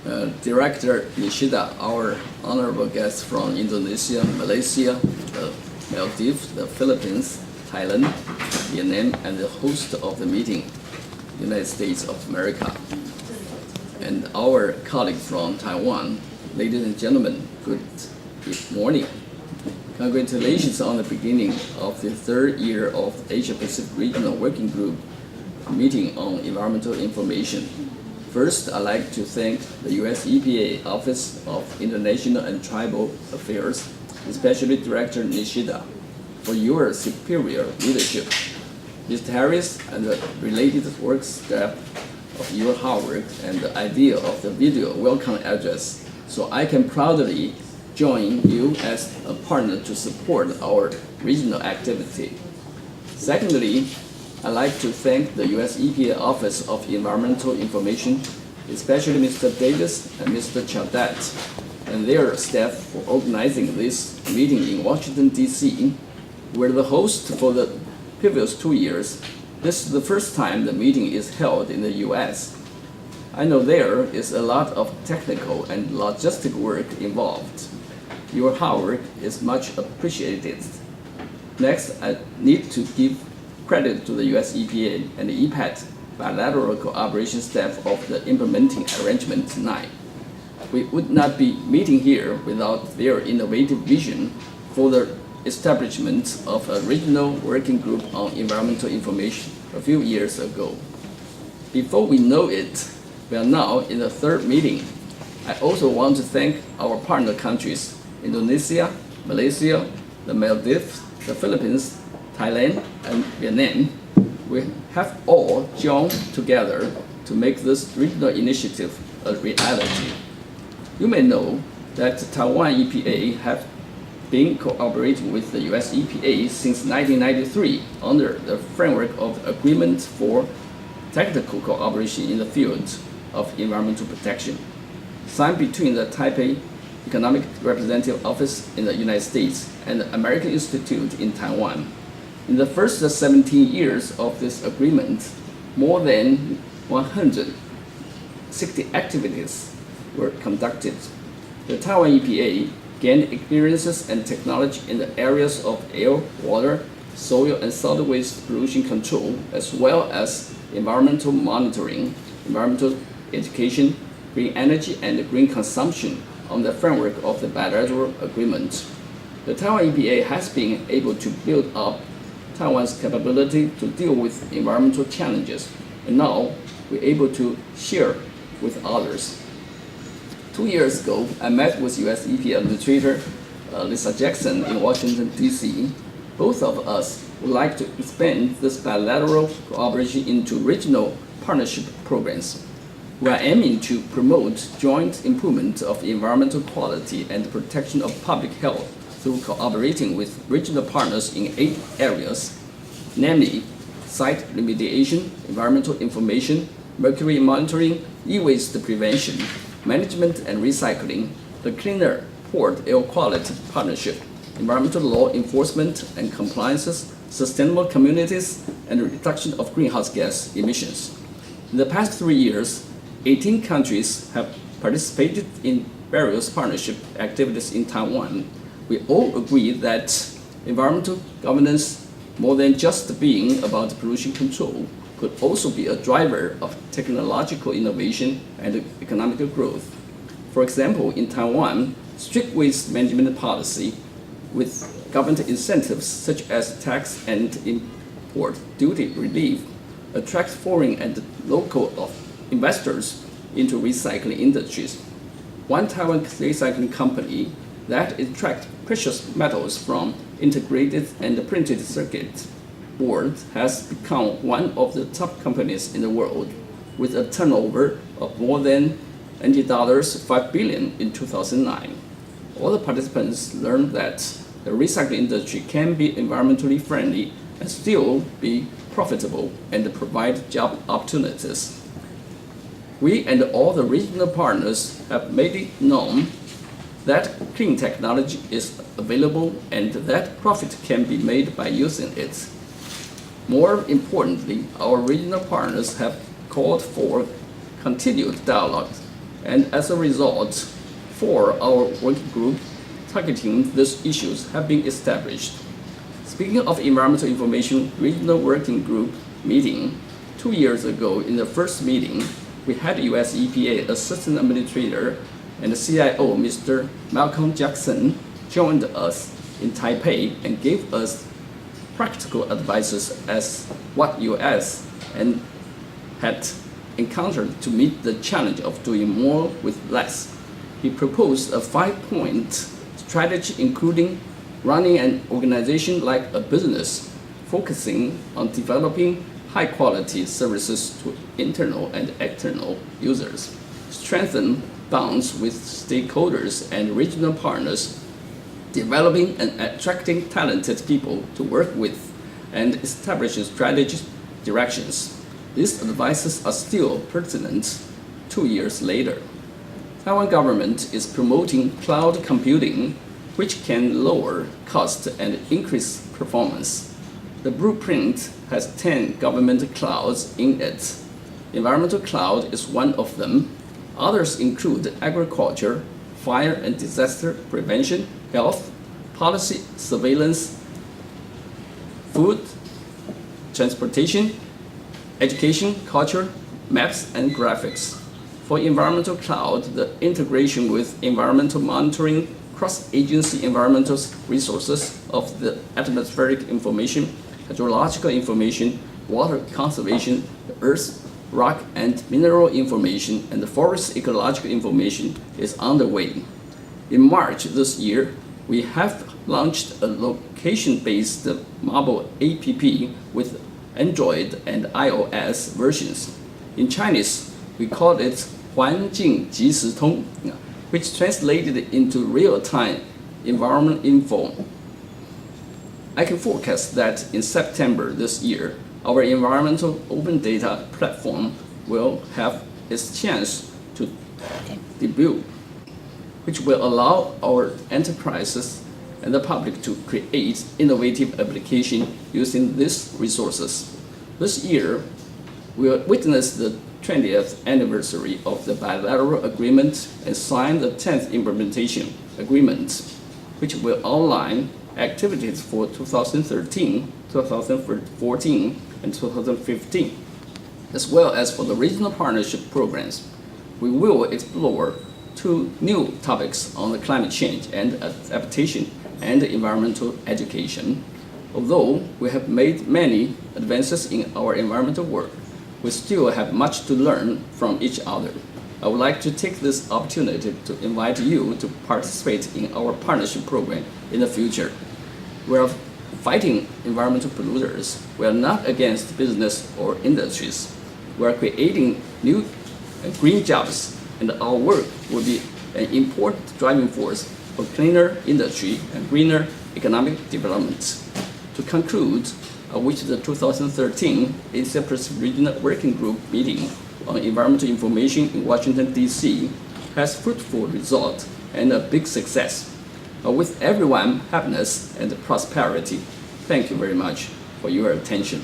Director Nishida, our honorable guests from Indonesia, Malaysia, the Maldives, the Philippines, Thailand, Vietnam, and the host of the meeting, United States of America. And our colleagues from Taiwan, ladies and gentlemen, good morning. Congratulations on the beginning of the third year of Asia-Pacific Regional Working Group meeting on environmental information. First, I'd like to thank the US EPA Office of International and Tribal Affairs, especially Director Nishida, for your superior leadership. Mr. Harris and the related work staff of your hard work and the idea of the video welcome address, so I can proudly join you as a partner to support our regional activity. Secondly, I'd like to thank the US EPA Office of Environmental Information, especially Mr. Davis and Mr. Chaudet, and their staff for organizing this meeting in Washington, D.C. We're the host for the previous 2 years. This is the first time the meeting is held in the US. I know there is a lot of technical and logistic work involved. Your hard work is much appreciated. Next, I need to give credit to the US EPA and the EPAT bilateral cooperation staff of the implementing arrangement tonight. We would not be meeting here without their innovative vision for the establishment of a regional working group on environmental information a few years ago. Before we know it, we are now in the third meeting. I also want to thank our partner countries, Indonesia, Malaysia, the Maldives, the Philippines, Thailand, and Vietnam. We have all joined together to make this regional initiative a reality. You may know that Taiwan EPA have been cooperating with the US EPA since 1993 under the framework of Agreement for Technical Cooperation in the Field of Environmental Protection, signed between the Taipei Economic Representative Office in the United States and the American Institute in Taiwan. In the first 17 years of this agreement, more than 160 activities were conducted. The Taiwan EPA gained experiences and technology in the areas of air, water, soil, and solid waste pollution control, as well as environmental monitoring, environmental education, green energy, and green consumption on the framework of the bilateral agreement. The Taiwan EPA has been able to build up Taiwan's capability to deal with environmental challenges, and now we're able to share with others. 2 years ago, I met with US EPA Administrator Lisa Jackson in Washington, D.C. Both of us would like to expand this bilateral cooperation into regional partnership programs. We are aiming to promote joint improvement of environmental quality and protection of public health through cooperating with regional partners in 8 areas, namely site remediation, environmental information, mercury monitoring, e-waste prevention, management and recycling, the Cleaner Port Air Quality Partnership, environmental law enforcement and compliances, sustainable communities, and reduction of greenhouse gas emissions. In the past 3 years, 18 countries have participated in various partnership activities in Taiwan. We all agree that environmental governance, more than just being about pollution control, could also be a driver of technological innovation and economic growth. For example, in Taiwan, strict waste management policy with government incentives such as tax and import duty relief attracts foreign and local investors into recycling industries. One Taiwan recycling company that extracts precious metals from integrated and printed circuit boards has become one of the top companies in the world, with a turnover of more than $5 billion in 2009. All the participants learned that the recycling industry can be environmentally friendly and still be profitable and provide job opportunities. We and all the regional partners have made it known that clean technology is available and that profit can be made by using it. More importantly, our regional partners have called for continued dialogue And as a result, 4 our working group targeting these issues have been established. Speaking of environmental information regional working group meeting, 2 years ago in the first meeting, we had US EPA Assistant Administrator and the CIO, Mr. Malcolm Jackson, joined us in Taipei and gave us practical advices as what US and had encountered to meet the challenge of doing more with less. He proposed a 5-point strategy including running an organization like a business, focusing on developing high-quality services to internal and external users, strengthen bonds with stakeholders and regional partners, developing and attracting talented people to work with, and establishing strategic directions. These advices are still pertinent 2 years later. Taiwan government is promoting cloud computing, which can lower cost and increase performance. The blueprint has 10 government clouds in it. Environmental cloud is one of them. Others include agriculture, fire and disaster prevention, health, policy, surveillance, food, transportation, education, culture, maps, and graphics. For environmental cloud, the integration with environmental monitoring, cross-agency environmental resources of the atmospheric information, hydrological information, water conservation, the earth, rock and mineral information, and the forest ecological information is underway. In March this year, we have launched a location-based mobile app with Android and iOS versions. In Chinese, we call it 环境即时通, which translated into real-time environment info. I can forecast that in September this year, our environmental open data platform will have its chance to debut, which will allow our enterprises and the public to create innovative applications using these resources. This year, we will witness the 20th anniversary of the bilateral agreement and sign the 10th implementation agreement, which will outline activities for 2013, 2014, and 2015, as well as for the regional partnership programs. We will explore 2 new topics on the climate change and adaptation and environmental education. Although we have made many advances in our environmental work, we still have much to learn from each other. I would like to take this opportunity to invite you to participate in our partnership program in the future. We are fighting environmental polluters. We are not against business or industries. We are creating new green jobs, and our work will be an important driving force for cleaner industry and greener economic development. To conclude, I wish the 2013 Asia-Pacific Regional Working Group meeting on environmental information in Washington, D.C. has fruitful result and a big success. With everyone happiness and prosperity. Thank you very much for your attention.